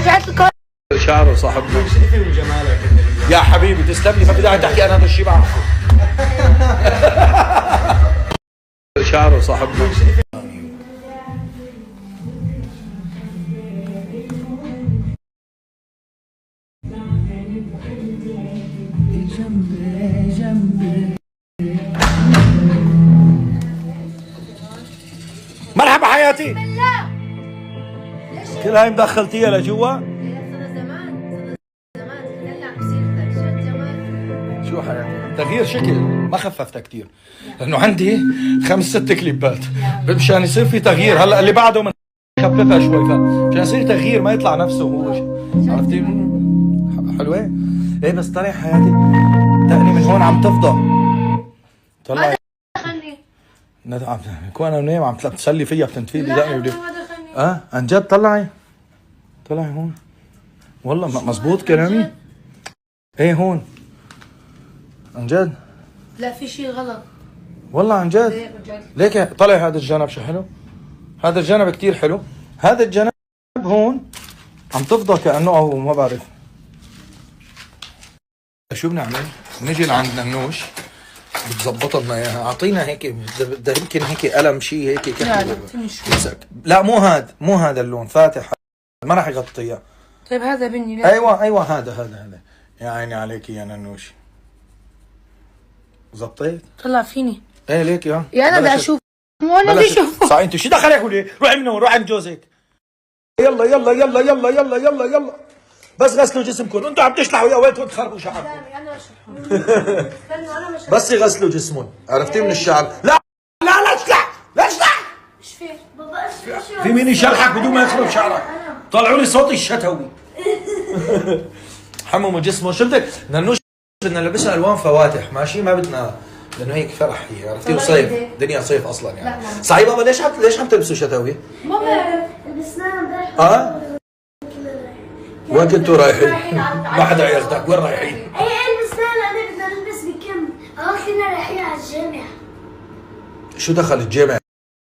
رجعت لكم شعره صاحبنا. شايفه من جمالك يا حبيبي تسلم لي، ما بدي تحكي انا هذا الشيء بعرفه. شعره صاحبنا. مرحبا حياتي. كل هاي مدخلتيها لجوا؟ شو حياتي؟ تغيير شكل ما خففتها كثير، لانه عندي 5 6 كليبات مشان يصير في تغيير. هلا اللي بعده من خففها شوي، فمشان يصير تغيير ما يطلع نفسه هو. عرفتي؟ حلوه؟ ايه بس طلع حياتي دقني من هون عم تفضى. طلعي كون انا نايم عم تسلي فيها بتنتفي لي دقني ولي. عن جد طلعي هون. والله مزبوط كلامي. ايه هون عن جد. لا في شيء غلط والله عن جد. ليك طلع هذا الجانب شو حلو. هذا الجانب كتير حلو. هذا الجانب هون عم تفضى كأنه او ما بعرف شو بنعمل. نجي لعند ننوش بتظبط لنا اياها. اعطينا هيك بدها يمكن هيك قلم شيء هيك. لا مو هذا اللون فاتح ما راح يغطيها. طيب هذا بني. لا. ايوه هذا يا عيني عليك يا ننوش. زبطيت؟ طلع فيني. ايه ليك يا انا بدي اشوف. مو انا بدي اشوف. صح انت شو دخلك وليه؟ روحي من هون، روحي عند جوزك. يلا يلا يلا يلا يلا يلا يلا بس غسلوا جسمكم. انتوا عم تشلحوا يا ويلكم تخربوا شعركم. بس يغسلوا جسمهم. عرفتي من الشعر. لا اشلح. ايش في؟ بابا في مين يشلحك بدون ما يخرب شعرك؟ طلعوا لي صوتي الشتوي. حمموا جسمه. شو بدك؟ ننوش بدنا نلبسها الوان فواتح ماشي، ما بدنا لانه هيك فرح هي. عرفتي؟ وصيف دنيا صيف اصلا يعني. صحيح بابا ليش عم تلبسوا شتوي؟ ما بعرف. لبسناها امبارح. وين كنتوا رايحين؟ ما حدا ياخذك. وين رايحين؟ اي لبسناها لانه بدنا نلبس بكم. قالت لنا رايحين على الجامع. شو دخل الجامع؟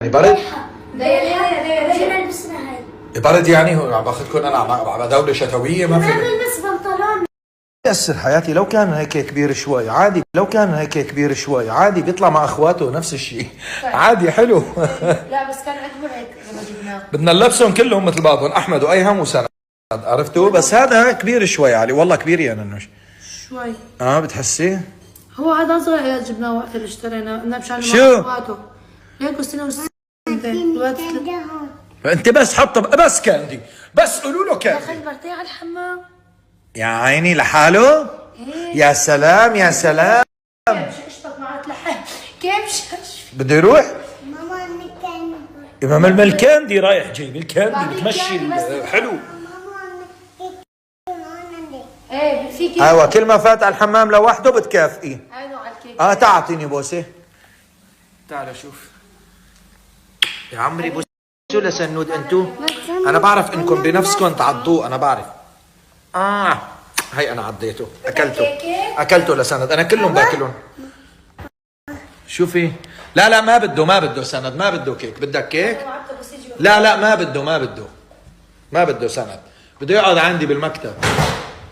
يعني برد؟ جينا لبسنا هاي. برد يعني عم باخذكم انا على دوله شتويه ما في. بدنا نلبس بنطلون. يأسر حياتي. لو كان هيك كبير شوي عادي. بيطلع مع اخواته نفس الشيء. عادي حلو. لا بس كان اكبر هيك لما جبناه. بدنا نلبسهم كلهم مثل بعضهم، احمد وايهم وسند. عرفتوا؟ بس هذا كبير شوي علي. والله كبير يا ننوش شوي. بتحسي؟ هو هذا اصغر عيال جبناه وقت اللي اشترينا مشان شو؟ اخواته. هيك سنه انت بس حطه بس كاندي. بس قولوا له كاندي. دخل مرتين على الحمام. يا عيني لحاله. إيه؟ يا سلام يا سلام. كيف اشتق معك لحد كيف شاش. بده يروح ماما المكان. امام الملكاندي رايح جايب الكاندي بتمشي حلو. ايه في كيف. ايوه كل ما فات على الحمام لوحده بتكافئيه. ايوه على الكيك. تعطيني بوسه. تعال شوف يا عمري بوسه لسنود. انتو انا بعرف انكم بنفسكم تعضوه. انا بعرف. هي انا عضيته اكلته لسند. انا كلهم باكلهم. شوفي لا ما بده سند. ما بده كيك. بدك كيك؟ لا ما بده سند. بده يقعد عندي بالمكتب.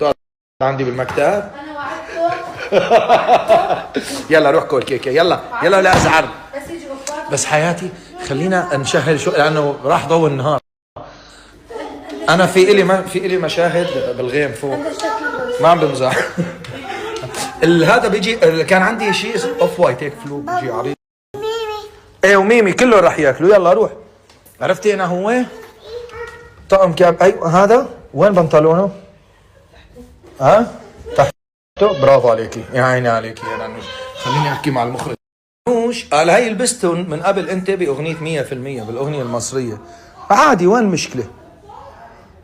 تقعد عندي بالمكتب. انا وعدته. يلا روح كل كيكه. يلا لا ازعر. بس يجي بفاته. بس حياتي خلينا نشهر شو لانه راح ضوء النهار. انا في الي مشاهد بالغيم فوق. ما عم بمزح. هذا بيجي كان عندي شيء اوف وايت هيك فلو بيجي عريض. ايه وميمي كله راح ياكلوا. يلا روح. عرفتي انا هو طقم كاب. ايوه هذا وين بنطلونه؟ تحته. برافو عليكي يا عيني عليكي يا نانوش. خليني احكي مع المخرج. نانوش قال هي لبستهم من قبل انت باغنيه 100% بالاغنيه المصريه. عادي وين المشكله؟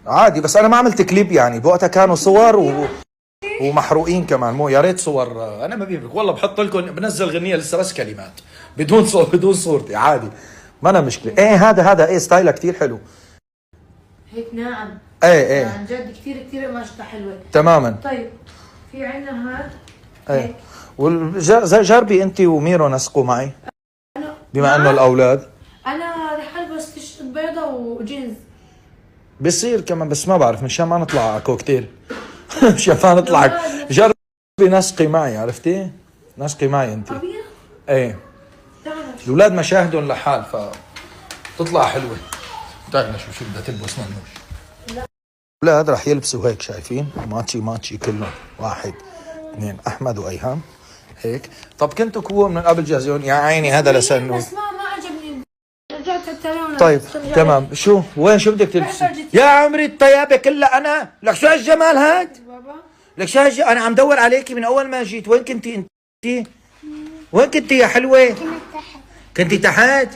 عادي بس انا ما عملت كليب يعني. بوقتها كانوا صور ومحروقين كمان. مو يا ريت صور. انا ما بيفرق والله. بحط لكم بنزل غنيه لسه بس كلمات بدون صورتي عادي. ما أنا مشكله. ايه هذا ستايله كثير حلو. هيك ناعم. ايه عن جد كثير قماشته حلوه تماما. طيب في عندنا هاد. ايه جربي انت وميرو نسقوا معي بما انه الاولاد. انا رح البس تيشيرت بيضة وجينز. بصير كمان بس ما بعرف مشان ما نطلع على كوكتيل. مشان ما نطلع. جربي نسقي معي، عرفتي؟ نسقي معي انت. ايه الاولاد مشاهدهم لحال فتطلع حلوه. تعالنا شو بدها تلبس منوش. الاولاد رح يلبسوا هيك، شايفين؟ ماتشي كلهم، 1 2 احمد وايهام هيك. طب كنتوا كووا من قبل جاهزين؟ يا عيني هذا لسنون. بس ما عجبني، رجعت التلون. طيب تمام. شو بدك تلبسي؟ يا عمري الطيابه كلها انا. لك شو هالجمال هاد؟ بابا لك شو انا عم دور عليكي من اول ما جيت. وين كنتي انت؟ وين كنتي يا حلوه؟ كنتي تحت؟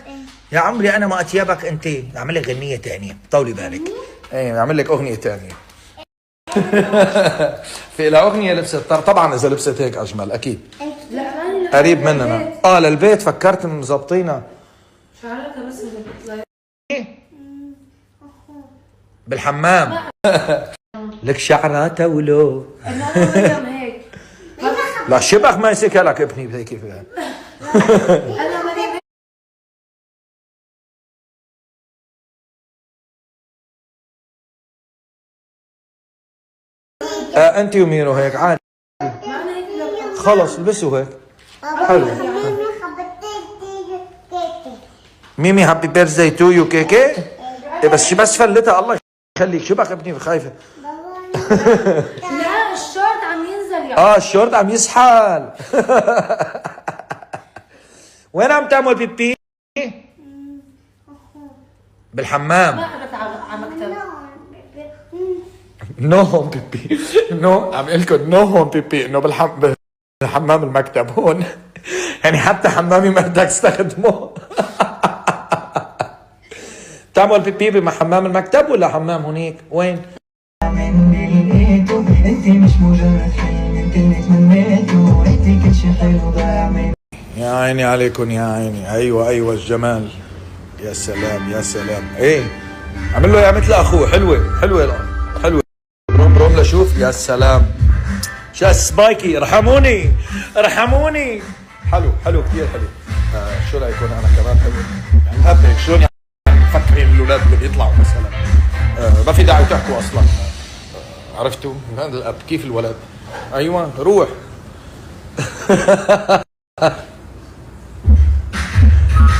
يا عمري انا ما اطيبك انت. اعمل لك غنيه ثانيه، طولي بالك. ايه اعمل لك اغنيه ثانيه. في لها اغنيه لبست طبعا اذا لبست هيك اجمل اكيد. لا قريب مننا. للبيت فكرت مزبطينا. شعرك بس بالحمام. لك شعراتها ولو انا هيك. لا شبح ما يسكها لك ابني هيك كيف. انا مريم انت وميرو هيك عادي. خلص البسوا هيك حلو. ميمي هابي بيرثداي تو يو كيكي. إيه بس فلتها الله يخليك. شبك ابني خايفه. لا الشورت عم ينزل يعني. الشورت عم يسحل. وين عم تعمل بيبي؟ بالحمام. ما قعدت على مكتب. نو هون بيبي. نو عم قلكم نو هون بيبي، انه بالحمام المكتب هون. يعني حتى حمامي ما بدك تستخدمه. تعمل بيبي بحمام المكتب ولا حمام هونيك؟ وين؟ انت مش مجرد حلم، انت اللي تمنيته، انت كل شي حلو ضايع مني. يا عيني عليكم يا عيني. ايوه الجمال. يا سلام. ايه عمل له يا مثل اخوه. حلوه روم لشوف. يا سلام شو سبايكي. ارحموني. حلو كثير حلو. شو رايكم انا كمان حلو يعني هيك شلون يعني مفكرين الاولاد اللي بيطلعوا مثلا. ما في داعي تحكوا اصلا. عرفتوا هذا الاب كيف الولد. ايوه روح.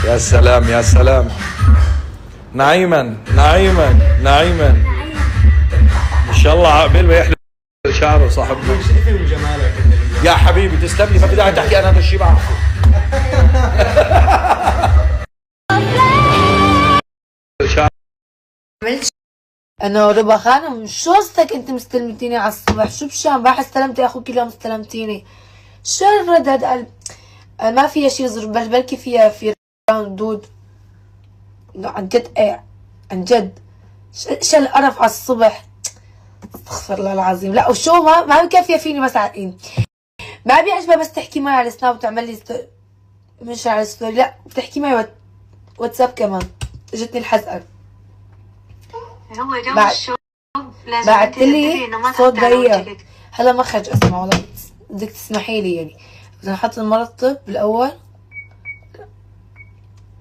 يا سلام. نعيما ان شاء الله عقبال ما يحلق شعره صاحبنا. يا حبيبي تسلم لي. ما في داعي تحكي، انا هذا الشيء بعرفه. انا ربا خانم شو قصتك انت مستلمتيني على الصبح؟ شو بشان بحس استلمتي اخوك اليوم استلمتيني. شو الرد هذا؟ ما فيها شي يزر بلكي فيها في دود. عن جد ايه عن جد. شو القرف على الصبح. استغفر الله العظيم. لا وشو ما بكفي فيني بس عقين. ما بيعجبها بس تحكي معي على السناب وتعمل لي مش على الستوري، لا بتحكي معي واتساب كمان. اجتني الحزقه. بعت لي صوت ضيق. هلا ما خرج اسمع والله. بدك تسمحي لي يعني. بدنا نحط المرطب بالاول.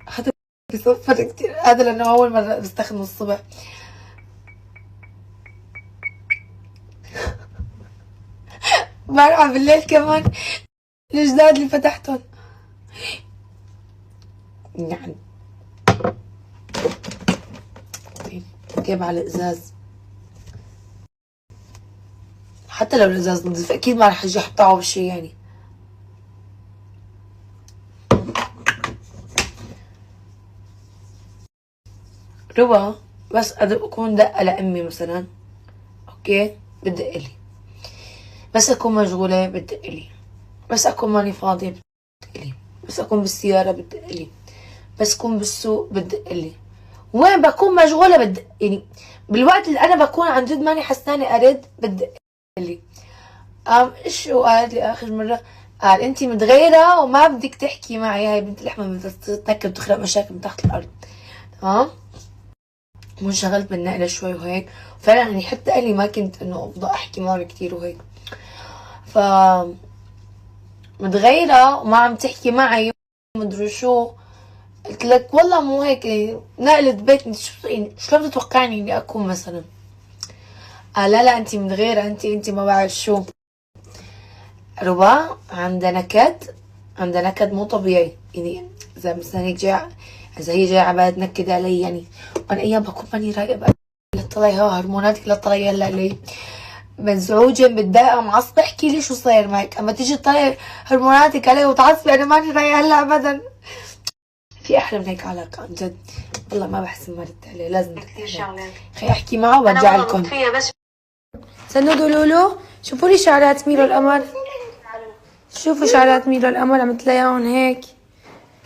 هذا بصفر كثير. هذا لانه اول مره بستخدمه الصبح. برقع بالليل كمان الجداد اللي فتحتهم يعني. جايب على الازاز. حتى لو الازاز نظيف اكيد ما رح اجي احطعه بشي يعني. ربا بس اكون دقه لامي مثلا اوكي بدق لي. بس اكون مشغوله بدق لي. بس اكون ماني فاضيه بدق لي. بس اكون بالسياره بدق لي. بس اكون بالسوق بدق لي. وين بكون مشغوله بدق يعني. بالوقت اللي انا بكون عن جد ماني حسانه ارد بدق لي. شو قالت لي اخر مره؟ قال انتي متغيره وما بدك تحكي معي. هاي بنت اللحمه بدها تتنكر وتخلق مشاكل من تحت الارض. تمام. وانشغلت بالنقله شوي وهيك. فعلا يعني حتى قال لي ما كنت انه افضل احكي معه كثير وهيك. ف متغيره وما عم تحكي معي مدري شو. قلت لك والله مو هيك، نقلت بيت. شلون بتتوقعني اني اكون مثلا؟ لا انتي من غيرها، انتي ما بعرف شو. ربا عندها نكد مو طبيعي. يعني اذا مثلا هيك اذا هي جاية عبالها تنكد علي، يعني وانا ايام بكون ماني رايقة بقى، لا تطلعي هرموناتك لا تطلعي هلا علي، مزعوجة متضايقة معصبة، احكي لي شو صاير معك. اما تيجي تطلعي هرموناتك علي وتعصبي، انا ماني رايقة هلا ابدا. في احلى من هيك علاقة عن جد. والله ما بحسن ما رد عليه، لازم كثير عليه. خي احكي معه وبرجع لكم. استنوا دولولو، شوفوا لي شعرات ميرو القمر. شوفوا شعرات ميرو القمر، عم تلاقيهم هيك.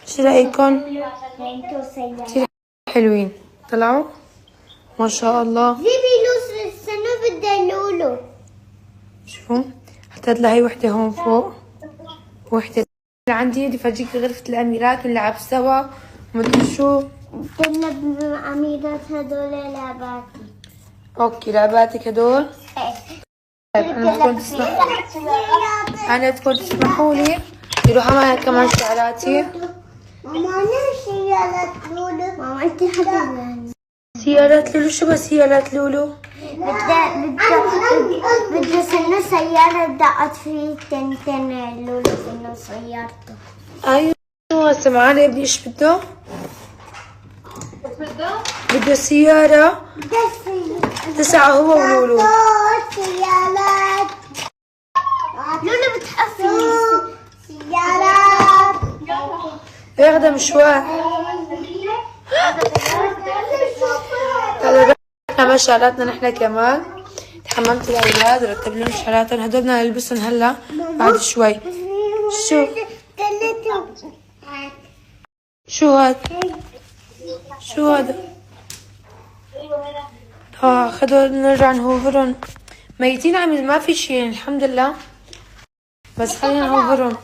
شو رايكم؟ كثير حلوين طلعوا ما شاء الله. جيبي استنوا بدي لولو. شوفوا حطيت لهي وحده هون فوق، وحده عندي بدي فرجيك غرفة الأميرات بنلعب سوا ومدري شو. بنلعب أميرات هدول لعباتي. اوكي لعباتك هدول. طيب أنا بدكم تسمحوا لي يروح معي كمان شعراتي. ماما أنا سيارة لولو. ماما أنت حتى سيارات لولو. شو بس سيارات لولو؟ بدي سنة سيارة دقت فيه تنتين لولو سنة سيارته. ايوه سمعانة ابني ايش بده؟ بده سيارة تسعة هو ولولو. سيارات لولو بتحفز سيارات ياخدها مشوار. هلا رحنا مع شعراتنا نحن كمان. تحممت الاولاد ورتب لهم شعراتهم، هدول بدنا نلبسهم هلا بعد شوي. شو هاد؟ شو هذا؟ خدوا نرجع نهوفرن. ميتين عمل ما في شي الحمد لله، بس خلينا نهوفرن.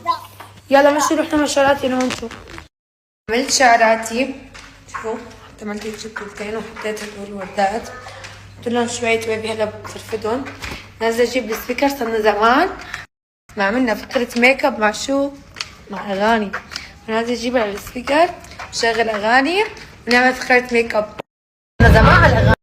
يلا مشي رحنا مع شعراتي انا وانتو. عملت شعراتي، شوفوا عملت هيك شكلتين وحطيت هدول الوردات، قلت لهم شوية بيبي هلا بفرفدهم. نازلة اجيب السبيكر، صرنا زمان ما عملنا فكرة ميك اب مع شو؟ مع اغاني. نازلة اجيب على السبيكر وشغل اغاني ونعمل فكرة ميك اب. صرنا زمان على الاغاني.